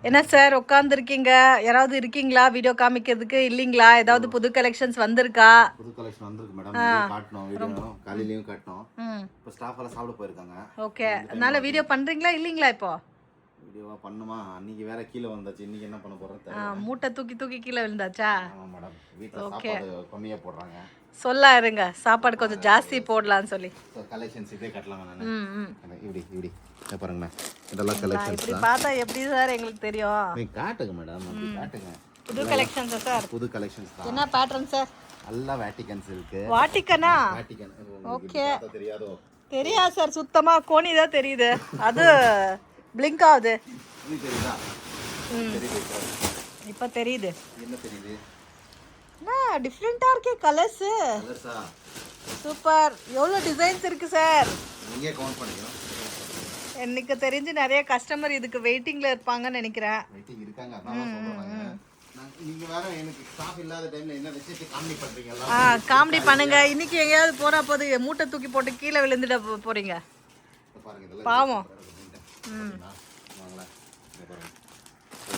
என்ன சார் உட்காந்துருக்கீங்க? யாராவது இருக்கீங்களா வீடியோ காமிக்கிறதுக்கு? இல்லைங்களா? ஏதாவது புது கலெக்ஷன்ஸ் வந்திருக்கா? புது கலெக்ஷன் வந்திருக்கு மேடம். வீடியோ காட்டணும், வீடியோ காலையிலயும் காட்டணும். இப்போ ஸ்டாஃப் எல்லாம் சாப்பிட போயிருக்காங்க. ஓகே, அதனால வீடியோ பண்றீங்களா இல்லைங்களா? இப்போ வீடியோவா பண்ணுமா? அன்னைக்கு வேற கீழே வந்தாச்சு, இன்னைக்கு என்ன பண்ண போறோம் தெரியல. மூட்டை தூக்கி தூக்கி கீழே விழுந்தாச்சா? ஆமா மேடம், வீட்ல சாப்பாடு கம்மியா போடுறாங்க. சொல்லா இருங்க, சாப்பாடு கொஞ்சம் ஜாஸ்தி போடலாம்னு சொல்லி. ஸோ கலெக்ஷன்ஸ் இதே கட்டலாம் நான். இப்படி இதை பாருங்கண்ணா, இதெல்லாம் இப்படி கலெக்ஷன்ஸ் பார்த்தா எப்படி சார் எங்களுக்கு தெரியும்? நீங்க காட்டுங்க மேடம், அப்படி காட்டுங்க. புது கலெக்ஷன்ஸ் சார்? புது கலெக்ஷன்ஸ் தான். என்ன பேட்டர்ன் சார்? எல்லாம் வேட்டிகன்ஸ் இருக்கு. வாட்டிக்கனா? வேட்டிகன். ஓகே, தெரியாதோ? தெரியாது சார், சுத்தமா கோணி தான் தெரியுது. அது பிளிங்க் ஆகுது. இது தெரியுதா? தெரியுது. இப்போ தெரியுது. என்ன தெரியுது? டிஃப்ரெண்டா இருக்கே கலர்ஸ். கலர்ஸா? சூப்பர். எவ்வளவு டிசைன்ஸ் இருக்கு சார்? நீங்க கவுண்ட் பண்ணிக்கணும். எனக்கு தெரிஞ்சு நிறைய கஸ்டமர் இதுக்கு வெயிட்டிங்ல இருப்பாங்கன்னு நினைக்கிறேன். வெயிட்டிங் இருக்காங்க, அதான் சொல்றாங்க. நீங்க வேற எனக்கு ஸ்டாஃப் இல்லாத டைம்ல என்ன வெச்சிட்டு காமெடி பண்றீங்களா? காமெடி பண்ணுங்க. இன்னைக்கு எங்கயாவது போறா போது மூட்டை தூக்கி போட்டு கீழே விழுந்துட போறீங்க. பாருங்க, இதெல்லாம் பாவம். வாங்களா, இங்க பாருங்க.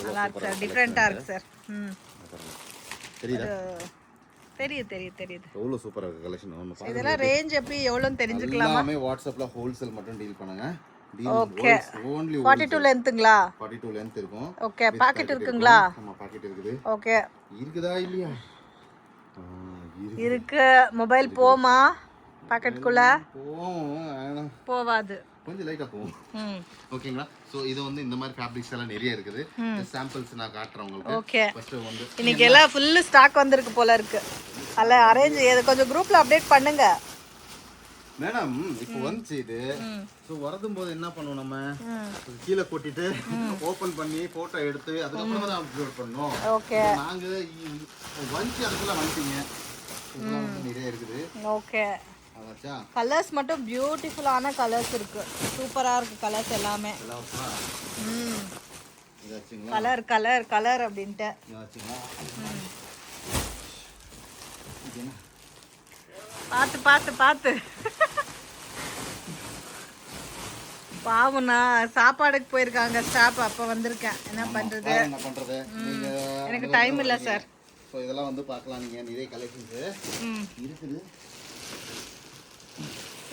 நல்லா இருக்கு சார், டிஃப்ரெண்டா இருக்கு சார். தெரியுதா? தெரியுது. எவ்வளவு சூப்பரா இருக்கு கலெக்ஷன். ஒன்னு பாருங்க. இதெல்லாம் ரேஞ்ச் எப்படி எவ்வளவுன்னு தெரிஞ்சுக்கலாமா? எல்லாமே வாட்ஸ்அப்ல ஹோல்சேல் மட்டும் டீல் பண்ணுங்க. ஓகே. only 42 லென்த்ங்களா? 42 லென்த் இருக்கும். ஓகே. பாக்கெட் இருக்குங்களா? ஆமா, பாக்கெட் இருக்குது. ஓகே. இருக்குதா இல்லையா? இருக்கு. மொபைல் போமா பாக்கெட்குள்ள? போவாது, கொஞ்சம் லைட்டா போகும். ஓகேங்களா? சோ இது வந்து இந்த மாதிரி ஃபேப்ரிக்ஸ் எல்லாம் நிறைய இருக்குது. சாம்பிள்ஸ் நான் காட்டுறேன் உங்களுக்கு. ஓகே. ஃபர்ஸ்ட் வந்து இன்னைக்கு எல்லாம் ஃபுல் ஸ்டாக் வந்திருக்கு போல இருக்கு. அல்ல அரேஞ்ச் இது கொஞ்சம் குரூப்ல அப்டேட் பண்ணுங்க மேடம். இப்போ வந்துச்சு இது. சோ வரதும் போது என்ன பண்ணுவோம், நம்ம கீழே கொட்டிட்டு ஓபன் பண்ணி போட்டோ எடுத்து அதுக்கப்புறம் தான் அப்லோட் பண்ணோம். ஓகே. நாங்க வந்துச்சு, அதுக்குள்ள வந்துட்டீங்க. இதெல்லாம் வந்து நிறைய இருக்குது. ஓகே. அதாச்சா? கலர்ஸ் மட்டும் பியூட்டிஃபுல்லான கலர்ஸ் இருக்கு. சூப்பரா இருக்கு கலர்ஸ் எல்லாமே. இதாச்சுங்களா? கலர் கலர் கலர் அப்படின்ட்டு. இதாச்சுங்களா? பார்த்து பார்த்து பார்த்து பாவம்னா சாப்பாடுக்கு போயிருக்காங்க ஸ்டாப். அப்ப வந்திருக்கேன். என்ன பண்றது? என்ன பண்றது? எனக்கு டைம் இல்ல சார். சோ இதெல்லாம் வந்து பார்க்கலாம். நீங்க நிறைய கலெக்ஷன்ஸ் இருக்குது.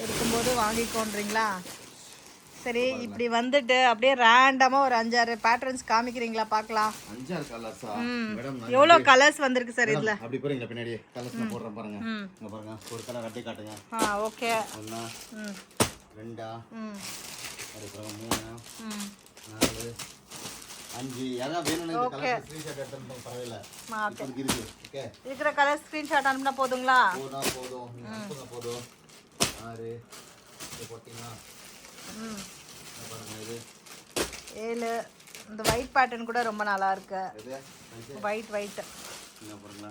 இருக்கும்போது வாங்கிக்கோன்றீங்களா? சரி, இப்படி வந்துட்டு அப்படியே ரேண்டமா ஒரு 5-6 பேட்டர்ன்ஸ் காமிக்கிறீங்களா பார்க்கலாம்? 5-6 கலர்ஸா மேடம்? எவ்வளவு கலர்ஸ் வந்திருக்கு சார் இதுல? அப்படி பாருங்க, பின்னாடி கலர்ஸ் நான் போடுறேன் பாருங்க. இங்க பாருங்க, ஒரு கலர் அப்படியே காட்டுங்க. ஓகே. 1 2 அதுக்கப்புறம் 3 4 5 யாரா வேணும்னா இந்த கலர் ஸ்கிரீன்ஷாட் எடுத்துட்டு பரவாயில்லை. இருக்கு இருக்கு. ஓகே. இருக்கிற கலர் ஸ்கிரீன்ஷாட் அனுப்புனா போதுங்களா? போதும். நீங்க அனுப்புங்க போதும். 6 இது போட்டீங்களா? பாருங்க, இது 7. இந்த ஒயிட் பேட்டர்ன் கூட ரொம்ப நல்லா இருக்கு. இது ஒயிட் என்ன பாருங்களா?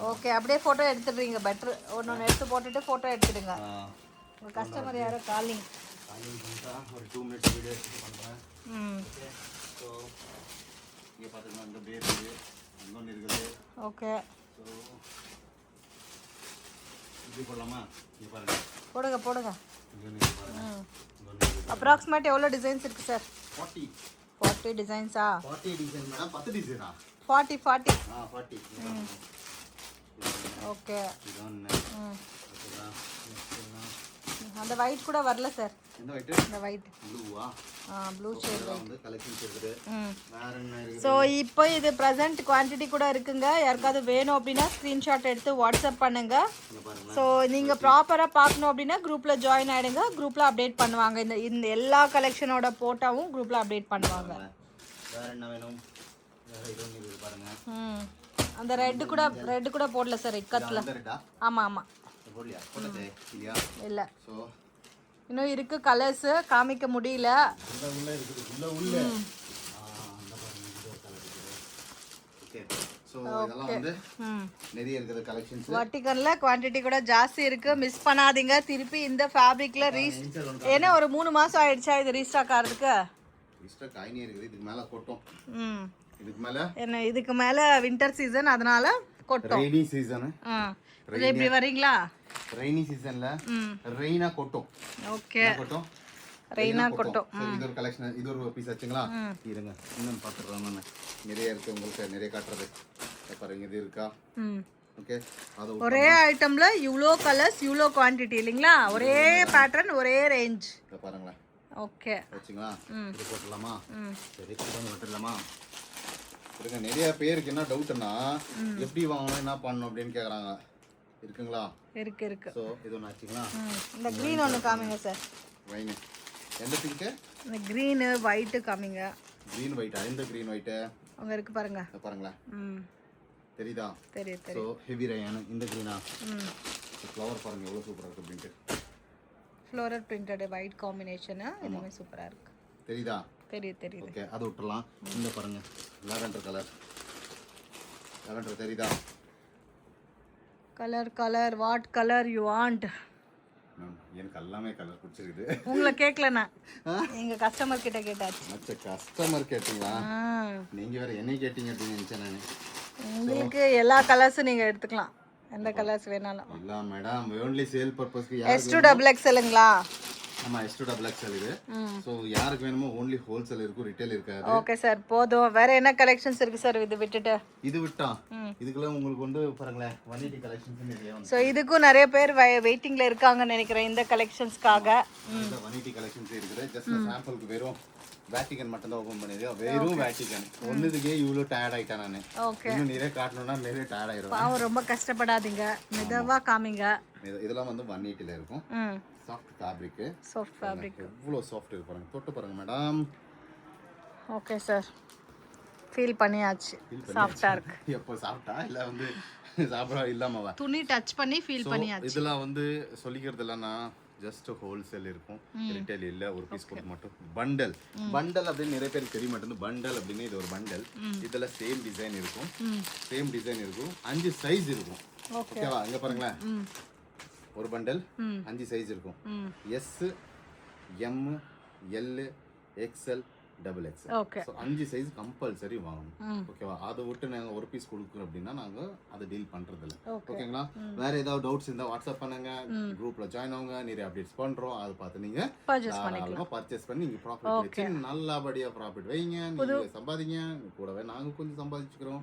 ஓகே. அப்படியே போட்டோ எடுத்துடுறீங்க. பெட்டர். ஒன்று எடுத்து போட்டுட்டு போட்டோ எடுத்துடுங்க. உங்க கஸ்டமர் யாரோ காலிங் பண்றா. ஒரு 2 மினிட்ஸ் வீடியோ பண்றேன். ஓகே. சோ இங்க பாத்தீங்கன்னா இந்த பேர் இது இன்னொன்னு இருக்குது. ஓகே. சோ இது போடலாமா? இங்க பாருங்க, போடுங்க. இங்க பாருங்க. அப்ராக்ஸிமேட் எவ்வளவு டிசைன்ஸ் இருக்கு சார்? 40 டிசைன்ஸா? 40 design madam. 10 டிசைனா? 40. 40. ஓகே. இதுதான். ஓகேங்களா? அந்த ஒயிட் கூட வரல சார். இந்த ஒயிட்? இந்த ஒயிட் ப்ளூவா? ப்ளூ ஷேட் வந்து கலெக்ஷன்ஸ் இருக்குது. வேற என்ன இருக்குது? ஸோ இப்போ இது ப்ரெசென்ட் குவான்டிட்டி கூட இருக்குங்க. யாருக்காவது வேணும் அப்படின்னா ஸ்க்ரீன்ஷாட் எடுத்து வாட்ஸ்அப் பண்ணுங்க. ஸோ நீங்கள் ப்ராப்பராக பார்க்கணும் அப்படின்னா குரூப்பில் ஜாயின் ஆகிடுங்க. குரூப்பில் அப்டேட் பண்ணுவாங்க. இந்த எல்லா கலெக்ஷனோட போட்டாவும் குரூப்பில் அப்டேட் பண்ணுவாங்க. வேற என்ன வேணும்? வேற இது இருக்குது பாருங்க. அந்த ரெட் கூட போடல சார் இக்கத்தில். ஆமாம். போடலையா? போட்டதே இல்லையா? இல்லை. ஸோ இன்னும் இருக்கு கலர்ஸ், காமிக்க முடியல. உள்ள இருக்குது. உள்ள அந்த பாருங்க, இந்த கலர் இருக்குது. ஓகே. சோ இதெல்லாம் வந்து நிறைய இருக்குது கலெக்ஷன்ஸ். வர்டிகல்ல குவாண்டிட்டி கூட ஜாஸ்தி இருக்கு. மிஸ் பண்ணாதீங்க. திருப்பி இந்த ஃபேப்ரிக்ல ஏன்னா ஒரு 3 மாசம் ஆயிடுச்சா இது ரீஸ்டாக் ஆகிறதுக்கு? ரீஸ்டாக் ஆயினே இருக்குது. இதுக்கு மேல கொட்டும். இதுக்கு மேல வின்டர் சீசன், அதனால கொட்டும். Rainy season. இப்படி வரீங்களா? ரெய்னி சீசன்ல ரெயினா கொட்டும். ஓகே. கொட்டும். ரெய்னா கொட்டும். சரி இது ஒரு கலெக்ஷன், இது ஒரு பீஸ் ஆச்சுங்களா? இருங்க இன்னும் பார்த்துடுறோம். நான் நிறைய இருக்கு உங்களுக்கு நிறைய காட்டுறது. பாருங்க இது இருக்கா? ஓகே, அது ஒரே ஐட்டம்ல இவ்ளோ கலர்ஸ் இவ்ளோ குவாண்டிட்டி இல்லைங்களா? ஒரே பேட்டர்ன் ஒரே ரேஞ்ச். இத பாருங்களேன். ஓகே வச்சுங்களா? இது போட்டுடலாமா? சரி கொண்டு விட்டுடலாமா? இருங்க நிறைய பேருக்கு என்ன டவுட்னா எப்படி வாங்கணும் என்ன பண்ணணும் அப்படின்னு கேக்குறாங்க. இருக்குங்களா? இருக்கு. சோ இது ஒன்று ஆச்சுங்களா? இந்த கிரீன் ஒன்று காமிங்க சார். வைன் எந்த பிங்க்? இந்த கிரீன் ஒயிட் காமிங்க. Green white. எந்த கிரீன் ஒயிட்? அங்க இருக்கு பாருங்க. பாருங்களேன். தெரியுதா? தெரியுது. சோ ஹெவி ரயான் இந்த கிரீனா? ஃப்ளவர் பாருங்க எவ்வளவு சூப்பரா இருக்கு print. Floral printed white combination. இதுமே சூப்பரா இருக்கு. தெரியுதா? தெரியுது. ஓகே, அது விட்டுறலாம். இந்த பாருங்க லாவெண்டர் கலர். லாவெண்டர் தெரியுதா? Colour what colour you want? எனக்கு எல்லாமே கலர் பிடிச்சிருக்குது. உங்களை கேட்கலண்ணா, எங்க கஸ்டமர் கிட்ட கேட்டாச்சு. அச்சா கஸ்டமர் கேட்டீங்களா? நீங்க வேற என்னை கேட்டீங்க அப்படின்னு நினைச்சேன் நான். உங்களுக்கு எல்லா கலர்ஸும் நீங்க எடுத்துக்கலாம், எந்த கலர்ஸ் வேணாலும். இல்ல மேடம், only சேல் பர்பஸ்க்கு. S2XXLங்களா? ஆமா S2XXL இது. சோ யாருக்கு வேணுமோ only ஹோல்சேல் இருக்கும், ரிட்டெயில் இருக்காது. ஓகே சார், போதும். வேற என்ன கலெக்ஷன்ஸ் இருக்கு சார் இது விட்டுட்டு? இது விட்டா இதுக்குலாம் உங்களுக்கு வந்து பாருங்களேன் 180 கலெக்ஷன்ஸ் நிறைய வந்து. சோ இதுக்கும் நிறைய பேர் வெயிட்டிங்ல இருக்காங்கன்னு நினைக்கிறேன் இந்த கலெக்ஷன்ஸ்க்காக. இந்த 180 கலெக்ஷன்ஸ் இருக்குது. ஜஸ்ட் சாம்பிளுக்கு வெறும் வேட்டிகன் மட்டும் தான் ஓபன் பண்ணிருக்கேன். வெறும் வேட்டிகன் ஒண்ணுதுக்கே இவ்வளவு டயர்ட் ஆயிட்டேன் நானு. இன்னும் நிறைய காட்டணும்னா நிறைய டயர்ட் ஆயிரும். பாவம், ரொம்ப கஷ்டப்படாதீங்க, மெதுவா காமிங்க. இதெல்லாம் வந்து 180ல இருக்கும். Soft fabric. சாஃப்ட் ஃபேப்ரிக் எவ்வளவு சாஃப்ட் இருக்கு பாருங்க, தொட்டு பாருங்க மேடம். ஓகே சார், ஃபீல் பண்ணியாச்சு. சாஃப்ட்டா இருக்கு. எப்போ சாஃப்ட்டா இல்ல வந்து சாப்பிடா இல்லாமவா? துணி டச் பண்ணி ஃபீல் பண்ணியாச்சு. இதெல்லாம் வந்து சொல்லிக்கிறது இல்லைன்னா ஜஸ்ட் ஹோல்சேல் இருக்கும், ரிட்டெயில் இல்ல. ஒரு பீஸ் போட்டு மட்டும் பண்டல் அப்படின்னு நிறைய பேருக்கு தெரிய மாட்டேங்குது. பண்டல் அப்படின்னு இது ஒரு பண்டல். இதுல சேம் டிசைன் இருக்கும், 5 சைஸ் இருக்கும். ஓகேவா? இங்க பாருங்களேன், ஒரு பண்டல் 5 சைஸ் இருக்கும். S, M, L, XL, XXL. So 5 size compulsory வாங்கணும். ஓகேவா? அதை விட்டு நாங்க ஒரு பீஸ் கொடுக்குறோம் அப்படின்னா நாங்க அதை டீல் பண்றது இல்ல. ஓகேங்களா? வேற ஏதாவது டவுட்ஸ் இருந்தா வாட்ஸ்அப் பண்ணுங்க, குரூப்ல ஜாயின் ஆகுங்க. நிறைய அப்டேட்ஸ் பண்றோம், அதை பார்த்து நீங்க பர்ச்சேஸ் பண்ணி நீங்க ப்ராஃபிட் வச்சு நல்லபடியா ப்ராஃபிட் வைங்க. நீங்க சம்பாதிங்க, கூடவே நாங்க கொஞ்சம் சம்பாதிச்சுக்கிறோம்.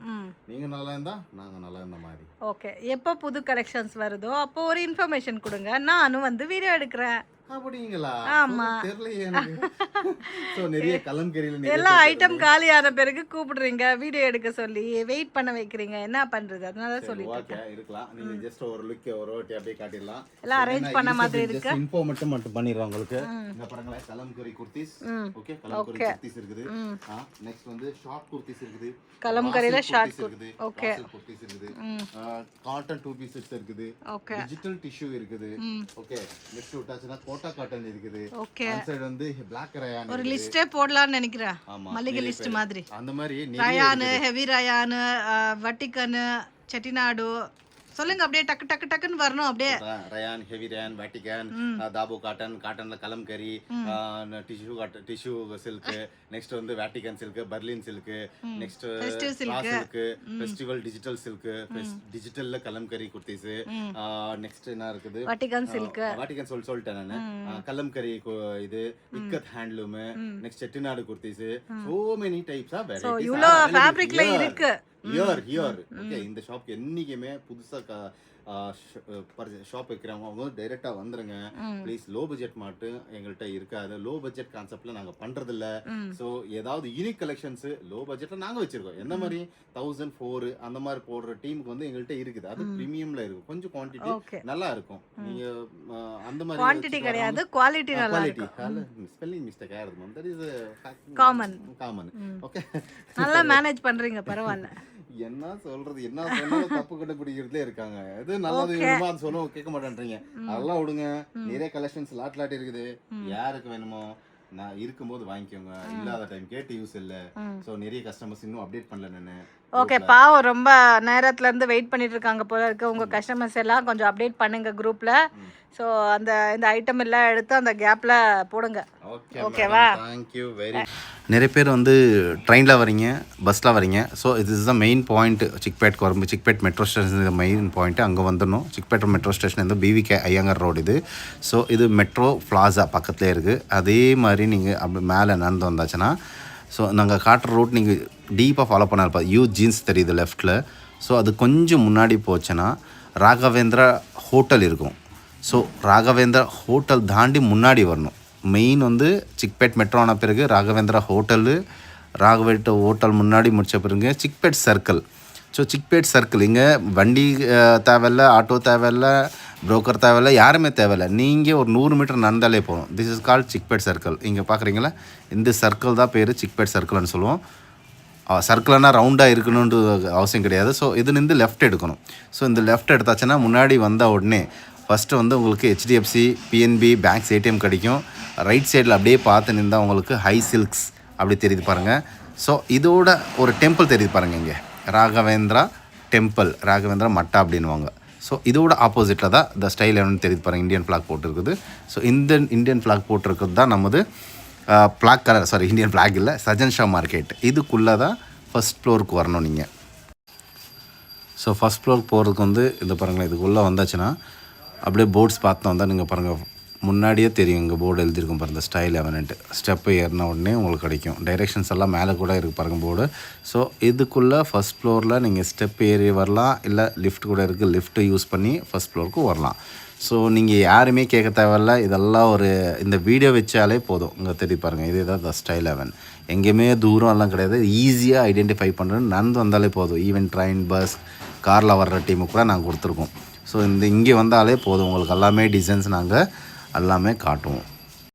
நீங்க நல்லா இருந்தா நாங்க நல்லா இருந்த மாதிரி. ஓகே, எப்போ புது கலெக்ஷன்ஸ் வருதோ அப்போ ஒரு இன்ஃபர்மேஷன் கொடுங்க, நானும் வந்து வீடியோ எடுக்கிறேன். அப்படிங்களா? ஆமா, தெரியலையே எனக்கு. சோ நிறைய கலம்கரியில எல்லா ஐட்டம் காலியான பிறகு கூப்பிடுறீங்க வீடியோ எடுக்க சொல்லி, வெயிட் பண்ண வைக்கிறீங்க, என்ன பண்றது? அதனால சொல்லிட்டேன். ஓகே, இருக்கலாம். நீங்க ஜஸ்ட் ஒரு லுக் ஒரு ஓட்டி அப்படியே காட்டிடலாம். எல்லாம் அரேஞ்ச் பண்ண மாதிரி இருக்கு. இன்ஃபோ மட்டும் பண்ணிடுறோம் உங்களுக்கு. இங்க பாருங்க, கலம்கரி குர்தீஸ். ஓகே, கலம்கரி குர்தீஸ் இருக்குது. நெக்ஸ்ட் வந்து ஷார்ட் குர்தீஸ் இருக்குது. கலம்கரியில ஷார்ட் இருக்குது. ஓகே, குர்தீஸ் இருக்குது. காட்டன் 2 பீசஸ் இருக்குது. ஓகே, டிஜிட்டல் டிஷ்யூ இருக்குது. ஓகே, நெக்ஸ்ட் விட்டாச்சுனா கோட்டா காட்டன் இருக்குது. ஓகே, அந்த சைடு வந்து Black ரயான். ஒரு லிஸ்டே போடலாம்னு நினைக்கிறேன், மளிகை லிஸ்ட் மாதிரி. அந்த மாதிரி rayon, heavy rayon, Vatican, Chettinad சொல்லுங்க. அப்படியே டக்கு டக்கு டக்குன்னு வரணும். அப்படியே rayon, heavy rayon, Vatican, dabu cotton, காட்டன்ல கலம்கரி, டிஷ்யூ சில்க், நெக்ஸ்ட் வந்து Vatican silk, Berlin silk, next silk, festival digital silk, டிஜிட்டல்ல கலம்கரி குர்தீஸ். நெக்ஸ்ட் என்ன இருக்குது? Vatican silk. வட்டிகன் சொல்லிட்டேன் நானு. கலம்கரி இது ikat handloom, next Chettinad kurtis. So many types of varieties. இவ்ளோ ஃபேப்ரிக்ல இருக்கு. ஹியர் ஓகே, இந்த ஷாப் என்னைக்குமே புதுசா ஷாப் வைக்கிறவங்க அவங்க டைரக்டா வந்துருங்க ப்ளீஸ். லோ பட்ஜெட் மட்டும் எங்கள்கிட்ட இருக்காது, லோ பட்ஜெட் கான்செப்ட்ல நாங்க பண்றது இல்ல. சோ ஏதாவது யூனிக் கலெக்ஷன்ஸ் லோ பட்ஜெட்ல நாங்க வச்சிருக்கோம். எந்த மாதிரி 1004 அந்த மாதிரி போடுற டீமுக்கு வந்து எங்கள்கிட்ட இருக்குது. அது பிரீமியம்ல இருக்கும், கொஞ்சம் குவாண்டிட்டி நல்லா இருக்கும். நீங்க அந்த மாதிரி குவாண்டிட்டி கிடையாது, குவாலிட்டி நல்லா இருக்கும். ஸ்பெல்லிங் மிஸ்டேக் ஆயிருது ma'am, that is common. Okay, நல்லா மேனேஜ் பண்றீங்க, பரவாயில்ல. என்ன சொல்றது, என்ன சொன்னாலும் தப்பு கண்டுபிடிக்கிறதுல இருக்காங்க. எது நல்லது வேணுமோ அது சொல்ல கேட்க மாட்டேன்றீங்க. அதெல்லாம் விடுங்க, நிறைய கலெக்ஷன்ஸ் லாட் இருக்குது. யாருக்கு வேணுமோ நான் இருக்கும்போது வாங்கிக்கோங்க, இல்லாத டைம் கேட்டு யூஸ் இல்ல. சோ நிறைய கஸ்டமர்ஸ் இன்னும் அப்டேட் பண்ணல. நானு ஓகே பாவம் ரொம்ப நேரத்துல இருந்து வெயிட் பண்ணிட்டு இருக்காங்க போல இருக்கு உங்க கஸ்டமர்ஸ் எல்லாம் கொஞ்சம் அப்டேட் பண்ணுங்க குரூப்ல ஸோ இந்த ஐட்டம் எல்லாம் எடுத்து அந்த கேப்ல போடுங்க ஓகேவா தேங்க்யூ வெரி நிறைய பேர் வந்து ட்ரெயினில் வரீங்க பஸ்ஸில் வரீங்க ஸோ இது is the main point Chickpet குரம்பு சிக்பேட் மெட்ரோ ஸ்டேஷன் இது மெயின் பாயிண்ட்டு அங்கே வந்துடணும் சிக்பேட் மெட்ரோ ஸ்டேஷன் வந்து பிவிகே ஐயங்கார் ரோடு இது ஸோ இது மெட்ரோ பிளாசா பக்கத்துலேயே இருக்குது அதே மாதிரி நீங்கள் அப்படி மேலே நடந்து வந்தாச்சுன்னா ஸோ நாங்கள் காட்டுற ரூட் நீங்கள் டீப்பாக ஃபாலோ பண்ண இருப்பா ஜீன்ஸ் தெரியுது லெஃப்ட்டில் ஸோ அது கொஞ்சம் முன்னாடி போச்சுன்னா ராகவேந்திரா ஹோட்டல் இருக்கும் ஸோ ராகவேந்திரா ஹோட்டல் தாண்டி முன்னாடி வரணும் மெயின் வந்து சிக்பேட் மெட்ரோ ஆன பிறகு ராகவேந்திரா ஹோட்டல் முன்னாடி முடித்த பிறகு Chickpet circle so Chickpet circle இங்கே வண்டி தேவையில்ல ஆட்டோ தேவையில்ல புரோக்கர் தேவையில்ல யாருமே தேவையில்லை நீங்கள் ஒரு 100 மீட்டர் நடந்தாலே போகும் this is called Chickpet circle இங்கே பார்க்குறீங்களா இந்த சர்க்கிள் தான் பேர் சிக்பேட் சர்க்கிள்னு சொல்லுவோம் சர்க்கிள்னால் ரவுண்டாக இருக்கணுன்ற அவசியம் கிடையாது ஸோ இதுலேருந்து லெஃப்ட் எடுக்கணும் ஸோ இந்த லெஃப்ட் எடுத்தாச்சுன்னா முன்னாடி வந்த உடனே ஃபஸ்ட்டு வந்து உங்களுக்கு ஹெச்டிஎஃப்சி பிஎன்பி பேங்க்ஸ் ஏடிஎம் கிடைக்கும் ரைட் சைடில் அப்படியே பார்த்து நின்றால் உங்களுக்கு ஹை சில்க்ஸ் அப்படி தெரியுது பாருங்கள் ஸோ இதோட ஒரு டெம்பிள் தெரியுது பாருங்கள் இங்கே ராகவேந்திரா டெம்பிள் ராகவேந்திரா மட்டா அப்படின்வாங்க ஸோ இதோட ஆப்போசிட்டில் தான் இந்த ஸ்டைல் என்னன்னு தெரியுது பாருங்கள் இந்தியன் ஃப்ளாக் போட்டிருக்குது ஸோ இந்த இந்தியன் ஃப்ளாக் போட்டிருக்கிறது தான் நமது ஃப்ளாக் கலர் இந்தியன் ஃப்ளாக் இல்லை சஜன் ஷா மார்க்கெட் இதுக்குள்ளே தான் ஃபஸ்ட் ஃப்ளோருக்கு வரணும் நீங்கள் ஸோ ஃபஸ்ட் ஃப்ளோருக்கு போகிறதுக்கு வந்து இந்த பாருங்களேன் இதுக்குள்ளே வந்தாச்சுன்னா அப்படியே போர்ட்ஸ் பார்த்தோம் வந்தால் நீங்கள் பாருங்கள் முன்னாடியே தெரியும் இங்கே போர்டு எழுதியிருக்கும் பாருங்கள் ஸ்டைல் எவனன்ட்டு ஸ்டெப்பு ஏறின உடனே உங்களுக்கு கிடைக்கும் டைரெக்ஷன்ஸ் எல்லாம் மேலே கூட இருக்குது பாருங்கள் போர்டு ஸோ இதுக்குள்ளே ஃபஸ்ட் ஃப்ளோரில் நீங்கள் ஸ்டெப் ஏறி வரலாம் இல்லை லிஃப்ட் கூட இருக்குது லிஃப்ட்டு யூஸ் பண்ணி ஃபஸ்ட் ஃப்ளோருக்கு வரலாம் ஸோ நீங்கள் யாருமே கேட்க தேவையில்ல இதெல்லாம் இந்த வீடியோ வச்சாலே போதும் இங்கே தெரியும் பாருங்கள் இதே தான் த ஸ்டைல் எவன் எங்கேயுமே தூரம் எல்லாம் கிடையாது ஈஸியாக ஐடென்டிஃபை பண்ணுறது நடந்து வந்தாலே போதும் ஈவன் ட்ரெயின் பஸ் காரில் வர்ற டீமுக்கு கூட நாங்கள் கொடுத்துருக்கோம் ஸோ இங்கே வந்தாலே போதும் உங்களுக்கு எல்லாமே டிசைன்ஸ் நாங்கள் எல்லாமே காட்டுவோம்